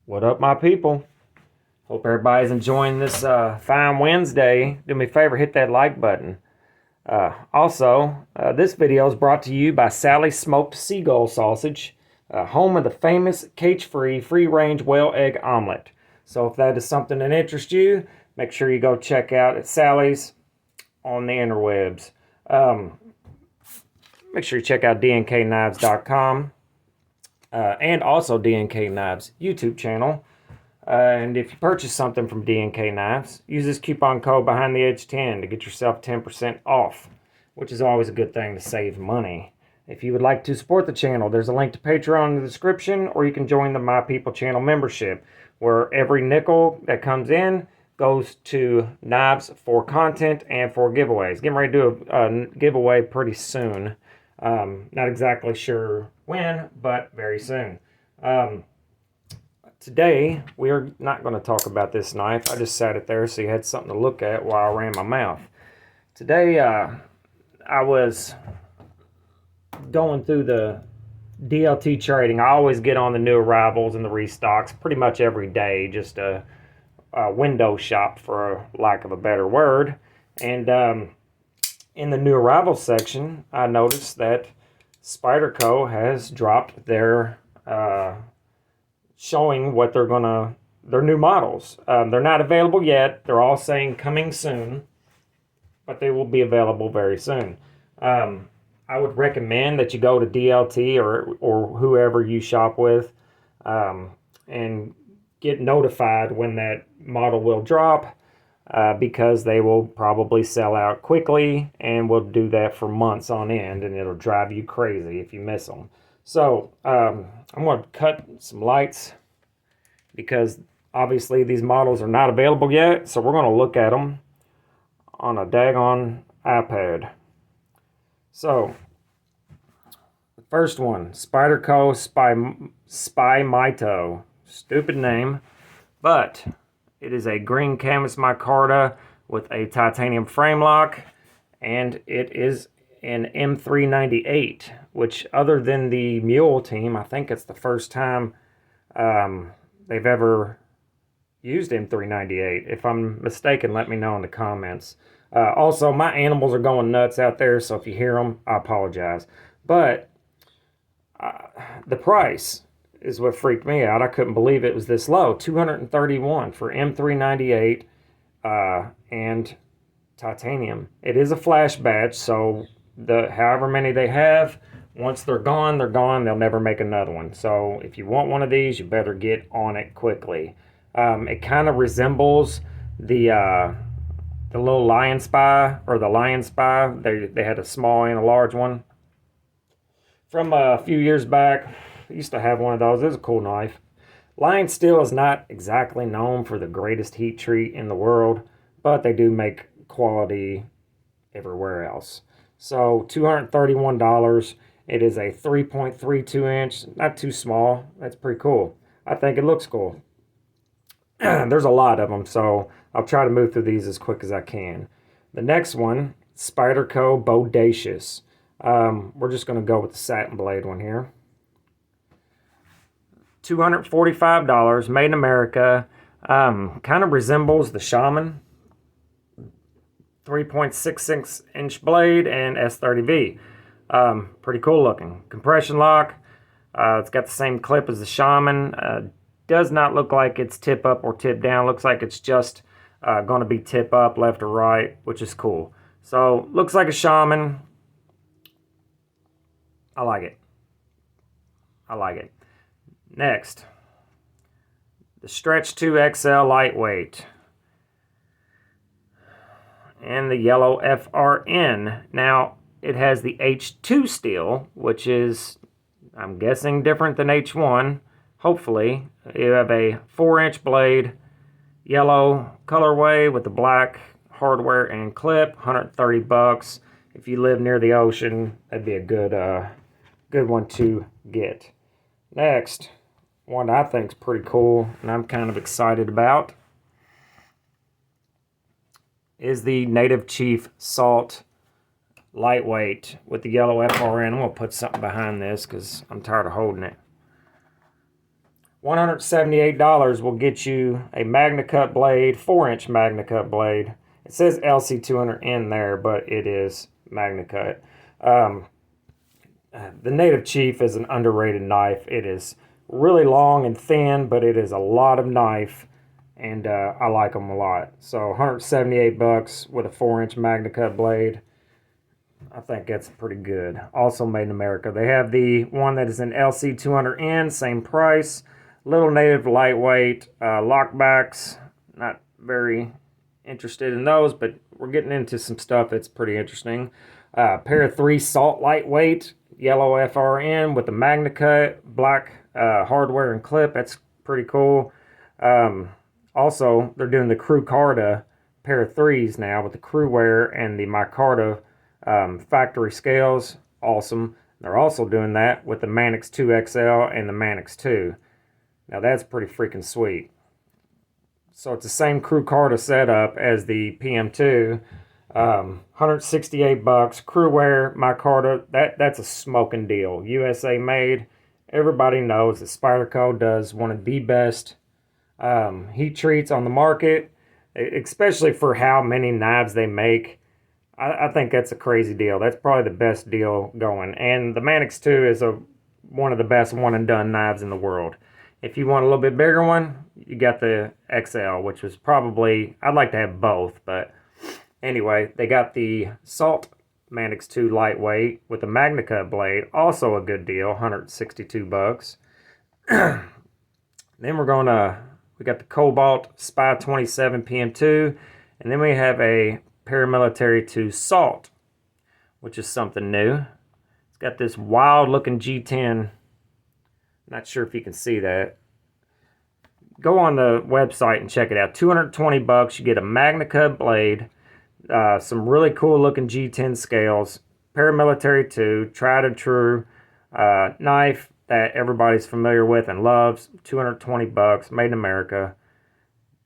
What up, my people? Hope everybody's enjoying this fine Wednesday. Do me a favor, hit that like button. This video is brought to you by Sally's Smoked Seagull Sausage, home of the famous cage-free, free-range whale egg omelet. So if that is something that interests you, make sure you go check out at Sally's on the interwebs. Make sure you check out DNKKnives.com. And also DNK Knives YouTube channel. And if you purchase something from DNK Knives, use this coupon code Behind the Edge 10 to get yourself 10% off, which is always a good thing to save money. If you would like to support the channel, there's a link to Patreon in the description, or you can join the My People channel membership, where every nickel that comes in goes to knives for content and for giveaways. Getting ready to do a giveaway pretty soon. Not exactly sure when, but very soon. Today, we are not going to talk about this knife. I just sat it there so you had something to look at while I ran my mouth. Today, I was going through the DLT trading. I always get on the new arrivals and the restocks pretty much every day, just a window shop, for lack of a better word. And in the new arrivals section, I noticed that Spyderco has dropped their showing what their new models. They're not available yet. They're all saying coming soon, but they will be available very soon. I would recommend that you go to DLT or whoever you shop with and get notified when that model will drop. Because they will probably sell out quickly, and will do that for months on end, and it'll drive you crazy if you miss them. So I'm going to cut some lights because obviously these models are not available yet, so we're going to look at them on a daggone iPad. So the first one, Spyderco Spy Mito. Stupid name, but it is a green canvas micarta with a titanium frame lock, and it is an M398, which, other than the Mule team, I think it's the first time they've ever used M398. If I'm mistaken, let me know in the comments. Also, my animals are going nuts out there, so if you hear them, I apologize. But the price is what freaked me out. I couldn't believe it was this low. $231 for M398 and titanium. It is a flash batch, so however many they have, once they're gone, they're gone. They'll never make another one. So if you want one of these, you better get on it quickly. It kind of resembles the little Lion Spy, or the Lion Spy. They had a small and a large one from a few years back. I used to have one of those. It was a cool knife. Lion Steel is not exactly known for the greatest heat treat in the world, but they do make quality everywhere else. So $231. It is a 3.32 inch, not too small. That's pretty cool. I think it looks cool. There's a lot of them, so I'll try to move through these as quick as I can. The next one, Spyderco Bodacious. We're just going to go with the satin blade one here. $245, made in America. Kind of resembles the Shaman. 3.66 inch blade and S30V. Pretty cool looking. Compression lock. It's got the same clip as the Shaman. Does not look like it's tip up or tip down. Looks like it's just going to be tip up, left or right, which is cool. So looks like a Shaman. I like it. I like it. Next, the Stretch 2 XL Lightweight and the yellow FRN. Now, it has the H2 steel, which is, I'm guessing, different than H1. Hopefully, you have a 4-inch blade, yellow colorway with the black hardware and clip. $130. If you live near the ocean, that'd be a good one to get. Next, one I think is pretty cool and I'm kind of excited about is the Native Chief Salt Lightweight with the yellow FRN. I'm going to put something behind this because I'm tired of holding it. $178 will get you a Magna Cut blade, 4-inch Magna Cut blade. It says LC200N there, but it is Magna Cut. The Native Chief is an underrated knife. It is really long and thin, but it is a lot of knife, and I like them a lot. So $178 with a 4-inch Magna Cut blade. I think that's pretty good. Also made in America. They have the one that is an LC200N, same price. Little Native lightweight, lockbacks. Not very interested in those, but we're getting into some stuff that's pretty interesting. Pair of 3 Salt lightweight, yellow FRN with the Magna Cut, black hardware and clip. That's pretty cool. Also, they're doing the Crew Carta pair of 3s now with the Crew wear and the Micarta factory scales. Awesome. They're also doing that with the Manix 2XL and the Manix 2. Now that's pretty freaking sweet. So it's the same Crew Carta setup as the PM2. $168. Crew wear, Micarta. That's a smoking deal. USA made. Everybody knows that Spyderco does one of the best heat treats on the market, especially for how many knives they make. I think that's a crazy deal. That's probably the best deal going. And the Manix 2 is one of the best one-and-done knives in the world. If you want a little bit bigger one, you got the XL, which was probably, I'd like to have both, but anyway, they got the Salt Manix 2 lightweight with the Magna Cut blade, also a good deal, $162. Then we got the Cobalt Spy 27 PM2, and then we have a Paramilitary 2 Salt, which is something new. It's got this wild looking G10. Not sure if you can see that. Go on the website and check it out. $220. You get a Magna Cut blade, some really cool looking G10 scales, Paramilitary 2, tried and true knife that everybody's familiar with and loves. $220, made in America.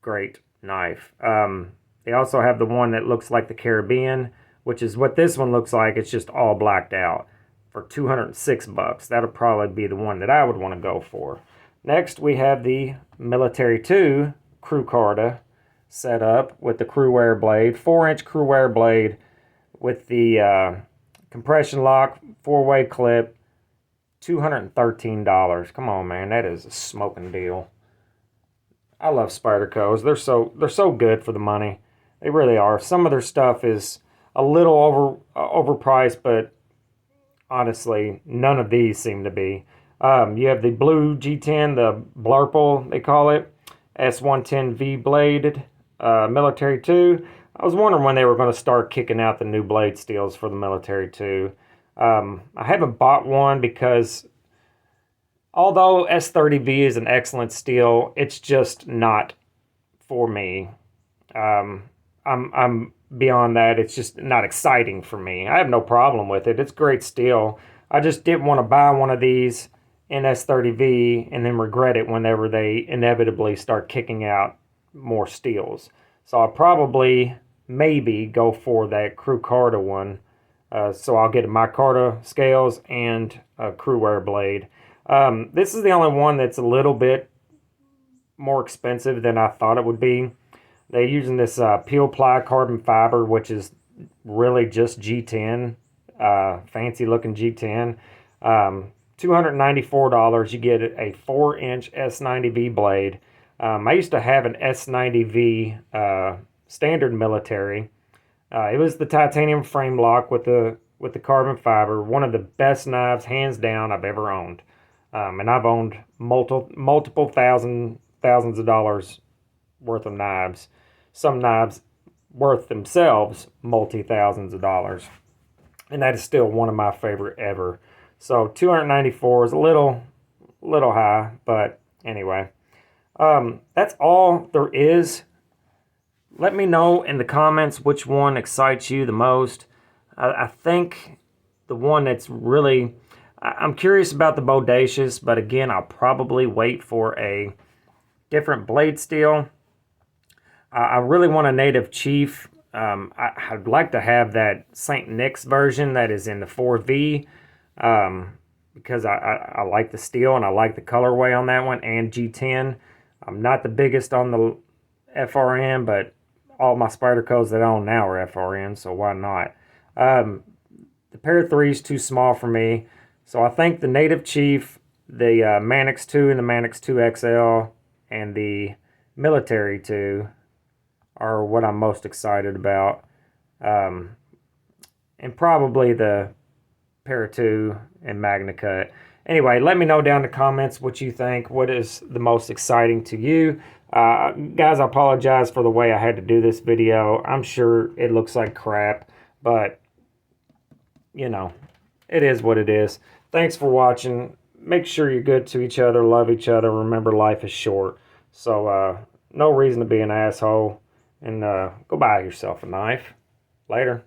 Great knife. They also have the one that looks like the Caribbean, which is what this one looks like. It's just all blacked out for $206. That'll probably be the one that I would want to go for. Next, we have the Military 2 Crew Carta set up with the Crew wear blade, 4-inch Crew wear blade with the compression lock, 4-way clip, $213. Come on, man, that is a smoking deal. I love Spyderco's. They're so good for the money. They really are. Some of their stuff is a little overpriced, but honestly, none of these seem to be. You have the blue G10, the Blurple, they call it, S110V bladed, Military 2. I was wondering when they were going to start kicking out the new blade steels for the Military 2. I haven't bought one because although S30V is an excellent steel, it's just not for me. I'm beyond that. It's just not exciting for me. I have no problem with it. It's great steel. I just didn't want to buy one of these in S30V and then regret it whenever they inevitably start kicking out more steels. So I'll probably maybe go for that Crew Carta one. So I'll get a Micarta scales and a Crew wear blade. This is the only one that's a little bit more expensive than I thought it would be. They're using this peel ply carbon fiber, which is really just G10, fancy looking G10. $294. You get a 4-inch S90V blade. I used to have an S90V standard military. It was the titanium frame lock with the carbon fiber. One of the best knives, hands down, I've ever owned. And I've owned multiple thousands of dollars worth of knives. Some knives worth themselves multi-thousands of dollars. And that is still one of my favorite ever. So $294 is a little high, but anyway. That's all there is. Let me know in the comments which one excites you the most. I think the one that's really... I'm curious about the Bodacious, but again, I'll probably wait for a different blade steel. I really want a Native Chief. I'd like to have that St. Nick's version that is in the 4V. because I like the steel and I like the colorway on that one, and G10. I'm not the biggest on the FRN, but all my Spydercos that I own now are FRN, so why not? The pair of 3 is too small for me, so I think the Native Chief, the Manix 2 and the Manix 2 XL, and the Military 2 are what I'm most excited about. And probably the pair of 2 and Magna Cut. Anyway, let me know down in the comments what you think. What is the most exciting to you? Guys, I apologize for the way I had to do this video. I'm sure it looks like crap, but, you know, it is what it is. Thanks for watching. Make sure you're good to each other, love each other. Remember, life is short. So, no reason to be an asshole. And go buy yourself a knife. Later.